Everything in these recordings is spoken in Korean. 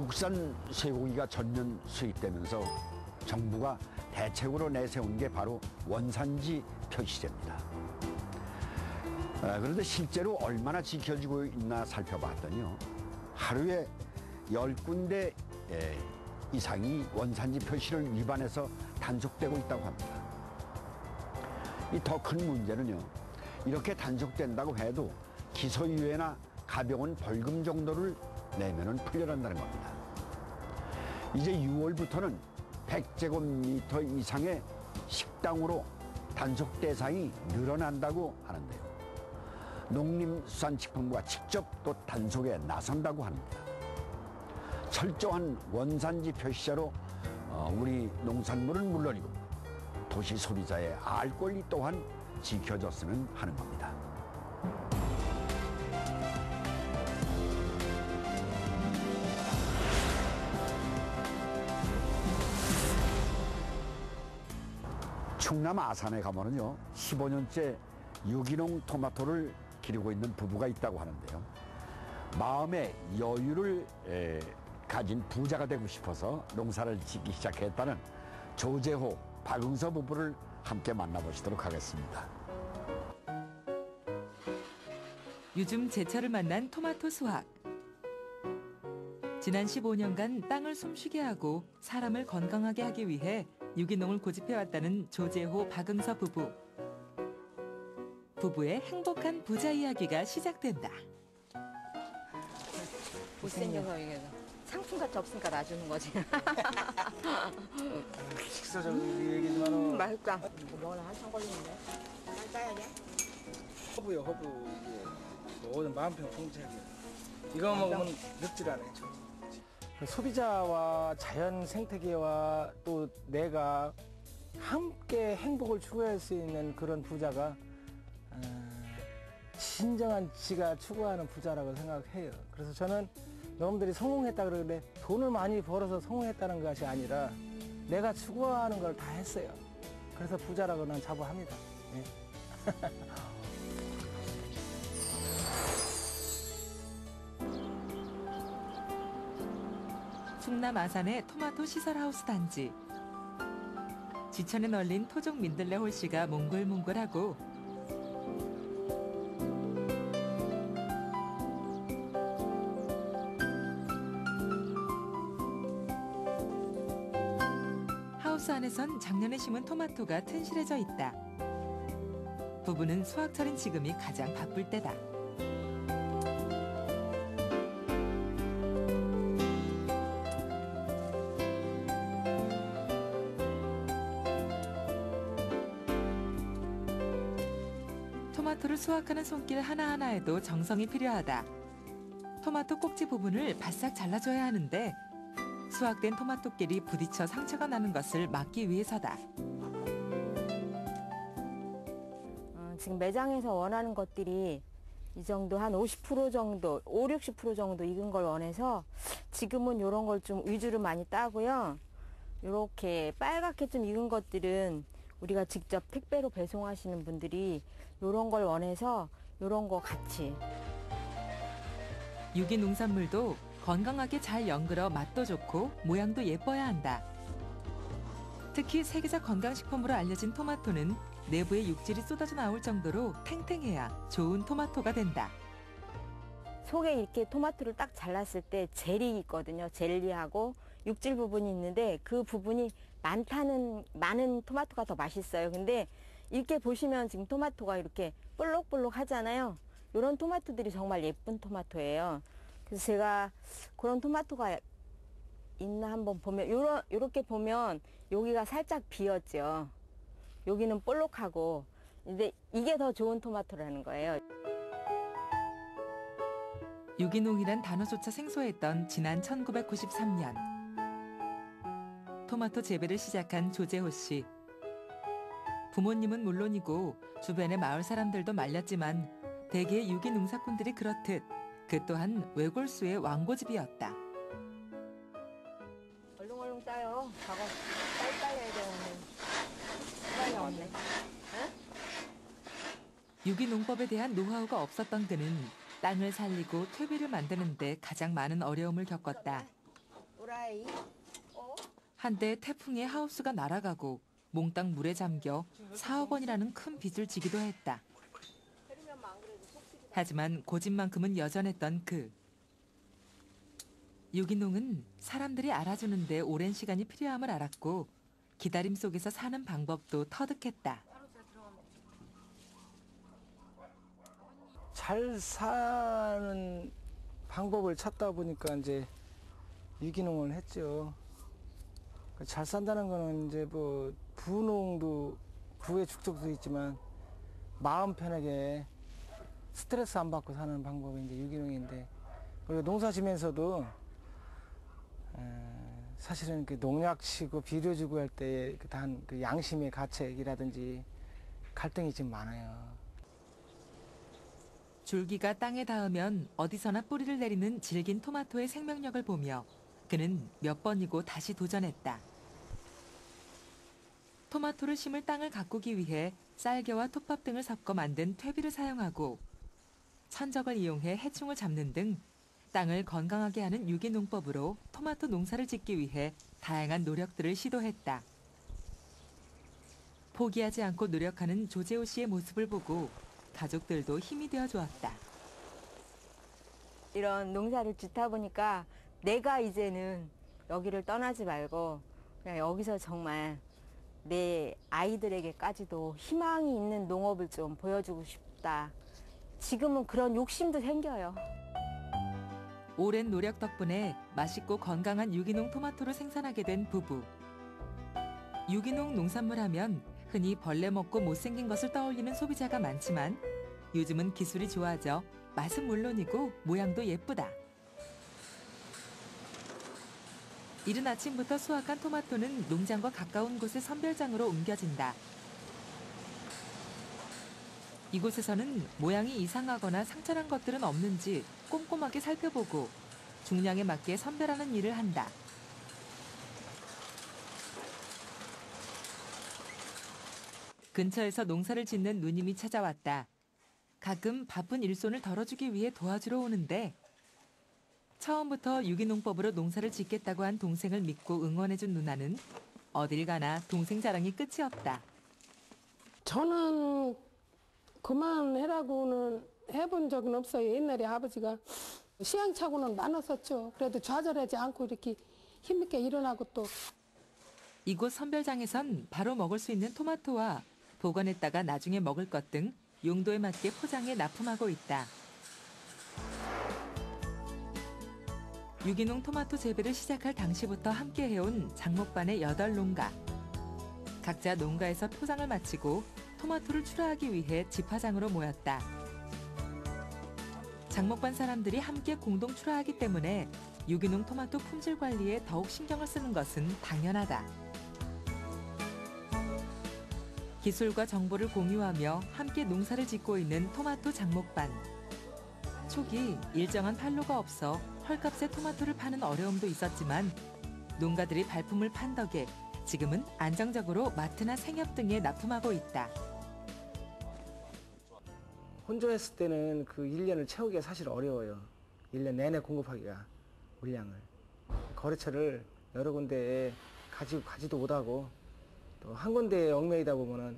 국산 쇠고기가 전면 수입되면서 정부가 대책으로 내세운 게 바로 원산지 표시제입니다. 그런데 실제로 얼마나 지켜지고 있나 살펴봤더니요, 하루에 10군데 이상이 원산지 표시를 위반해서 단속되고 있다고 합니다. 이 더 큰 문제는요, 이렇게 단속된다고 해도 기소유예나 가벼운 벌금 정도를 내면은 풀려난다는 겁니다. 이제 6월부터는 100제곱미터 이상의 식당으로 단속 대상이 늘어난다고 하는데요. 농림수산식품부가 직접 또 단속에 나선다고 합니다. 철저한 원산지 표시자로 우리 농산물은 물론이고 도시 소비자의 알 권리 또한 지켜졌으면 하는 겁니다. 충남 아산에 가면은요, 15년째 유기농 토마토를 기르고 있는 부부가 있다고 하는데요. 마음의 여유를 가진 부자가 되고 싶어서 농사를 짓기 시작했다는 조재호, 박응서 부부를 함께 만나보시도록 하겠습니다. 요즘 제철을 만난 토마토 수확. 지난 15년간 땅을 숨쉬게 하고 사람을 건강하게 하기 위해 유기농을 고집해왔다는 조재호, 박응서 부부. 부부의 행복한 부자 이야기가 시작된다. 못생겨서 이게 상품같이 없으니까 놔주는 거지. 식사적으로 얘기지만 맛있다. 먹으려 한참 걸리는데. 잘 짜야지. 허브요, 허브. 이게 모든 만평 통째하게. 이거 먹으면 늙질 않아요. 소비자와 자연 생태계와 또 내가 함께 행복을 추구할 수 있는 그런 부자가 진정한 지가 추구하는 부자라고 생각해요. 그래서 저는 여러분들이 성공했다 그러는데 돈을 많이 벌어서 성공했다는 것이 아니라 내가 추구하는 걸 다 했어요. 그래서 부자라고 난 자부합니다. 네. 충남 아산의 토마토 시설하우스 단지. 지천에 널린 토종 민들레 홀씨가 몽글몽글하고 하우스 안에선 작년에 심은 토마토가 튼실해져 있다. 부부는 수확철인 지금이 가장 바쁠 때다. 토마토를 수확하는 손길 하나하나에도 정성이 필요하다. 토마토 꼭지 부분을 바싹 잘라줘야 하는데 수확된 토마토끼리 부딪혀 상처가 나는 것을 막기 위해서다. 지금 매장에서 원하는 것들이 이 정도 한 50% 정도, 50~60% 정도 익은 걸 원해서 지금은 이런 걸 좀 위주로 많이 따고요. 이렇게 빨갛게 좀 익은 것들은 우리가 직접 택배로 배송하시는 분들이 이런 걸 원해서 이런 거 같이. 유기 농산물도 건강하게 잘 연그러 맛도 좋고 모양도 예뻐야 한다. 특히 세계적 건강식품으로 알려진 토마토는 내부에 육질이 쏟아져 나올 정도로 탱탱해야 좋은 토마토가 된다. 속에 이렇게 토마토를 딱 잘랐을 때 젤이 있거든요. 젤리하고 육질 부분이 있는데 그 부분이 많은 토마토가 더 맛있어요. 근데 이렇게 보시면 지금 토마토가 이렇게 볼록볼록 하잖아요. 이런 토마토들이 정말 예쁜 토마토예요. 그래서 제가 그런 토마토가 있나 한번 보면 요렇게 보면 여기가 살짝 비었죠. 여기는 볼록하고 근데 이게 더 좋은 토마토라는 거예요. 유기농이란 단어조차 생소했던 지난 1993년. 토마토 재배를 시작한 조재호 씨. 부모님은 물론이고 주변의 마을 사람들도 말렸지만 대개 유기농사꾼들이 그렇듯 그 또한 외골수의 왕고집이었다. 얼른 따요. 작업 빨리 해야 되는데. 빨리 왔네. 응? 유기농법에 대한 노하우가 없었던 그는 땅을 살리고 퇴비를 만드는 데 가장 많은 어려움을 겪었다. 한때 태풍에 하우스가 날아가고 몽땅 물에 잠겨 4억 원이라는 큰 빚을 지기도 했다. 하지만 고집만큼은 여전했던 그. 유기농은 사람들이 알아주는데 오랜 시간이 필요함을 알았고 기다림 속에서 사는 방법도 터득했다. 잘 사는 방법을 찾다 보니까 이제 유기농을 했죠. 잘 산다는 거는 이제 뭐 부농도 부의 축적도 있지만 마음 편하게 스트레스 안 받고 사는 방법이 이제 유기농인데, 그리고 농사 지면서도 사실은 그 농약 치고 비료 주고 할 때 그 양심의 가책이라든지 갈등이 좀 많아요. 줄기가 땅에 닿으면 어디서나 뿌리를 내리는 질긴 토마토의 생명력을 보며 그는 몇 번이고 다시 도전했다. 토마토를 심을 땅을 가꾸기 위해 쌀겨와 톱밥 등을 섞어 만든 퇴비를 사용하고 천적을 이용해 해충을 잡는 등 땅을 건강하게 하는 유기농법으로 토마토 농사를 짓기 위해 다양한 노력들을 시도했다. 포기하지 않고 노력하는 조재호 씨의 모습을 보고 가족들도 힘이 되어 주었다. 이런 농사를 짓다 보니까 내가 이제는 여기를 떠나지 말고 그냥 여기서 정말 내 아이들에게까지도 희망이 있는 농업을 좀 보여주고 싶다. 지금은 그런 욕심도 생겨요. 오랜 노력 덕분에 맛있고 건강한 유기농 토마토를 생산하게 된 부부. 유기농 농산물 하면 흔히 벌레 먹고 못생긴 것을 떠올리는 소비자가 많지만 요즘은 기술이 좋아져 맛은 물론이고 모양도 예쁘다. 이른 아침부터 수확한 토마토는 농장과 가까운 곳의 선별장으로 옮겨진다. 이곳에서는 모양이 이상하거나 상처난 것들은 없는지 꼼꼼하게 살펴보고 중량에 맞게 선별하는 일을 한다. 근처에서 농사를 짓는 누님이 찾아왔다. 가끔 바쁜 일손을 덜어주기 위해 도와주러 오는데 처음부터 유기농법으로 농사를 짓겠다고 한 동생을 믿고 응원해준 누나는 어딜 가나 동생 자랑이 끝이 없다. 저는 그만해라고는 해본 적은 없어요. 옛날에 아버지가 시행착오는 많았었죠. 그래도 좌절하지 않고 이렇게 힘있게 일어나고 또. 이곳 선별장에선 바로 먹을 수 있는 토마토와 보관했다가 나중에 먹을 것 등 용도에 맞게 포장해 납품하고 있다. 유기농 토마토 재배를 시작할 당시부터 함께 해온 장목반의 8농가. 각자 농가에서 포장을 마치고 토마토를 출하하기 위해 집화장으로 모였다. 장목반 사람들이 함께 공동 출하하기 때문에 유기농 토마토 품질 관리에 더욱 신경을 쓰는 것은 당연하다. 기술과 정보를 공유하며 함께 농사를 짓고 있는 토마토 장목반. 초기 일정한 판로가 없어 헐값에 토마토를 파는 어려움도 있었지만 농가들이 발품을 판 덕에 지금은 안정적으로 마트나 생협 등에 납품하고 있다. 혼자 했을 때는 그 1년을 채우기가 사실 어려워요. 1년 내내 공급하기가 물량을. 거래처를 여러 군데에 가지도 못하고 또 한 군데에 얽매이다 보면은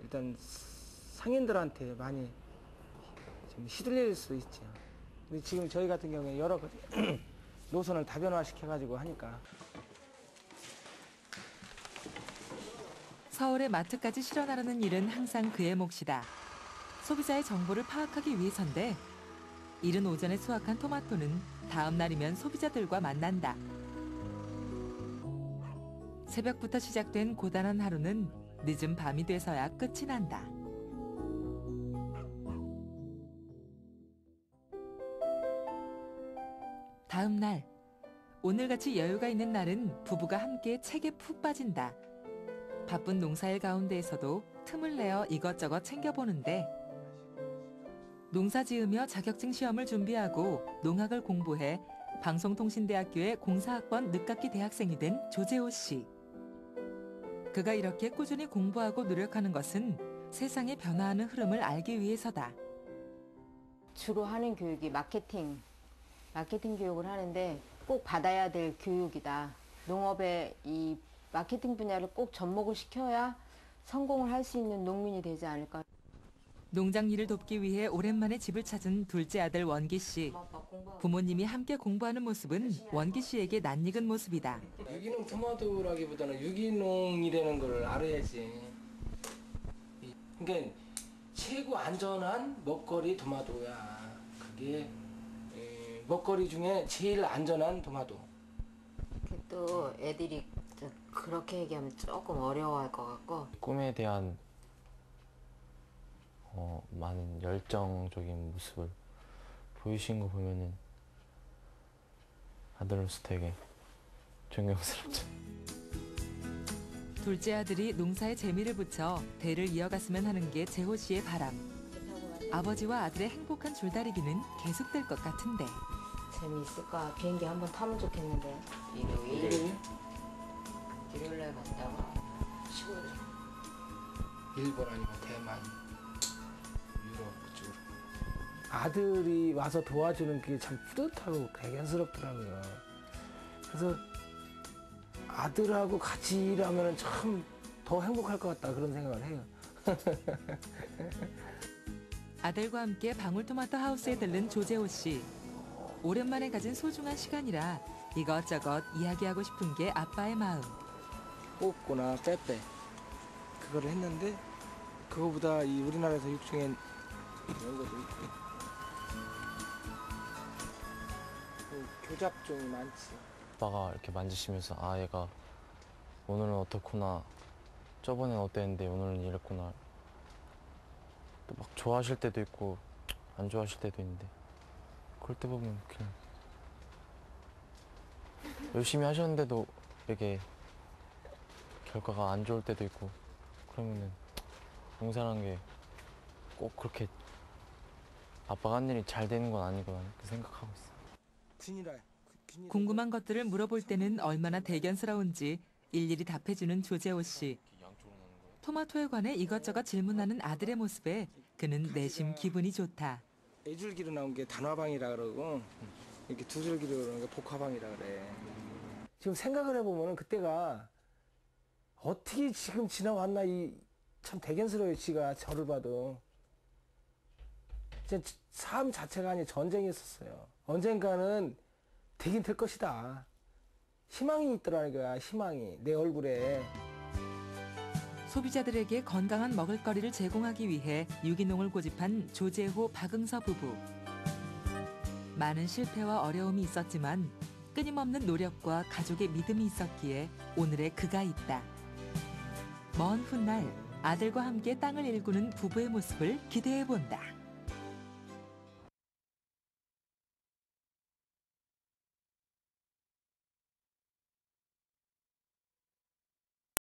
일단 상인들한테 많이 좀 시들릴 수 있죠. 근데 지금 저희 같은 경우에 여러 가지 노선을 다변화시켜가지고 하니까. 서울의 마트까지 실어 나르는 일은 항상 그의 몫이다. 소비자의 정보를 파악하기 위해서인데 이른 오전에 수확한 토마토는 다음 날이면 소비자들과 만난다. 새벽부터 시작된 고단한 하루는 늦은 밤이 돼서야 끝이 난다. 다음 날, 오늘같이 여유가 있는 날은 부부가 함께 책에 푹 빠진다. 바쁜 농사일 가운데에서도 틈을 내어 이것저것 챙겨보는데 농사 지으며 자격증 시험을 준비하고 농학을 공부해 방송통신대학교의 공사학번 늦깎이 대학생이 된 조재호 씨. 그가 이렇게 꾸준히 공부하고 노력하는 것은 세상의 변화하는 흐름을 알기 위해서다. 주로 하는 교육이 마케팅 교육을 하는데 꼭 받아야 될 교육이다. 농업의 이 마케팅 분야를 꼭 접목을 시켜야 성공을 할 수 있는 농민이 되지 않을까. 농장 일을 돕기 위해 오랜만에 집을 찾은 둘째 아들 원기 씨. 부모님이 함께 공부하는 모습은 원기 씨에게 낯익은 모습이다. 유기농 토마토라기보다는 유기농이라는 걸 알아야지. 그러니까 최고 안전한 먹거리 토마토야. 그게 먹거리 중에 제일 안전한 토마토. 또 애들이 그렇게 얘기하면 조금 어려워할 것 같고. 꿈에 대한 많은 열정적인 모습을 보이신 거 보면은 아들로서 되게 존경스럽죠. 둘째 아들이 농사에 재미를 붙여 대를 이어갔으면 하는 게 재호 씨의 바람. 아버지와 아들의 행복한 줄다리기는 계속될 것 같은데. 재미있을까? 비행기 한번 타면 좋겠는데. 일요일? 일요일날 갔다가 시골에. 일본 아니면 대만, 유럽 그쪽으로. 아들이 와서 도와주는 게 참 뿌듯하고 대견스럽더라고요. 그래서 아들하고 같이 일하면 참 더 행복할 것 같다 그런 생각을 해요. 아들과 함께 방울토마토 하우스에 들른 조재호 씨. 오랜만에 가진 소중한 시간이라 이것저것 이야기하고 싶은 게 아빠의 마음. 뽑거나 빼빼 그거를 했는데 그거보다 이 우리나라에서 육중엔 이런 것도 있고 교잡종이 많지. 아빠가 이렇게 만지시면서 아 얘가 오늘은 어떻구나, 저번엔 어땠는데 오늘은 이랬구나. 또 막 좋아하실 때도 있고 안 좋아하실 때도 있는데 그럴 때 보면 그냥 열심히 하셨는데도 이게 결과가 안 좋을 때도 있고 그러면은 농사라는 게 꼭 그렇게 아빠가 한 일이 잘 되는 건 아니구나 이렇게 생각하고 있어요. 궁금한 것들을 물어볼 때는 얼마나 대견스러운지 일일이 답해주는 조재호 씨. 토마토에 관해 이것저것 질문하는 아들의 모습에 그는 내심 기분이 좋다. 네 줄기로 나온 게 단화방이라 그러고 이렇게 두 줄기로 나온 게 복화방이라 그래. 지금 생각을 해보면 그때가 어떻게 지금 지나왔나 참 대견스러워요. 지가 저를 봐도. 진짜 삶 자체가 아니 전쟁이었어요. 언젠가는 되긴 될 것이다. 희망이 있더라는 거야. 희망이 내 얼굴에. 소비자들에게 건강한 먹을거리를 제공하기 위해 유기농을 고집한 조재호, 박응서 부부. 많은 실패와 어려움이 있었지만 끊임없는 노력과 가족의 믿음이 있었기에 오늘의 그가 있다. 먼 훗날 아들과 함께 땅을 일구는 부부의 모습을 기대해본다.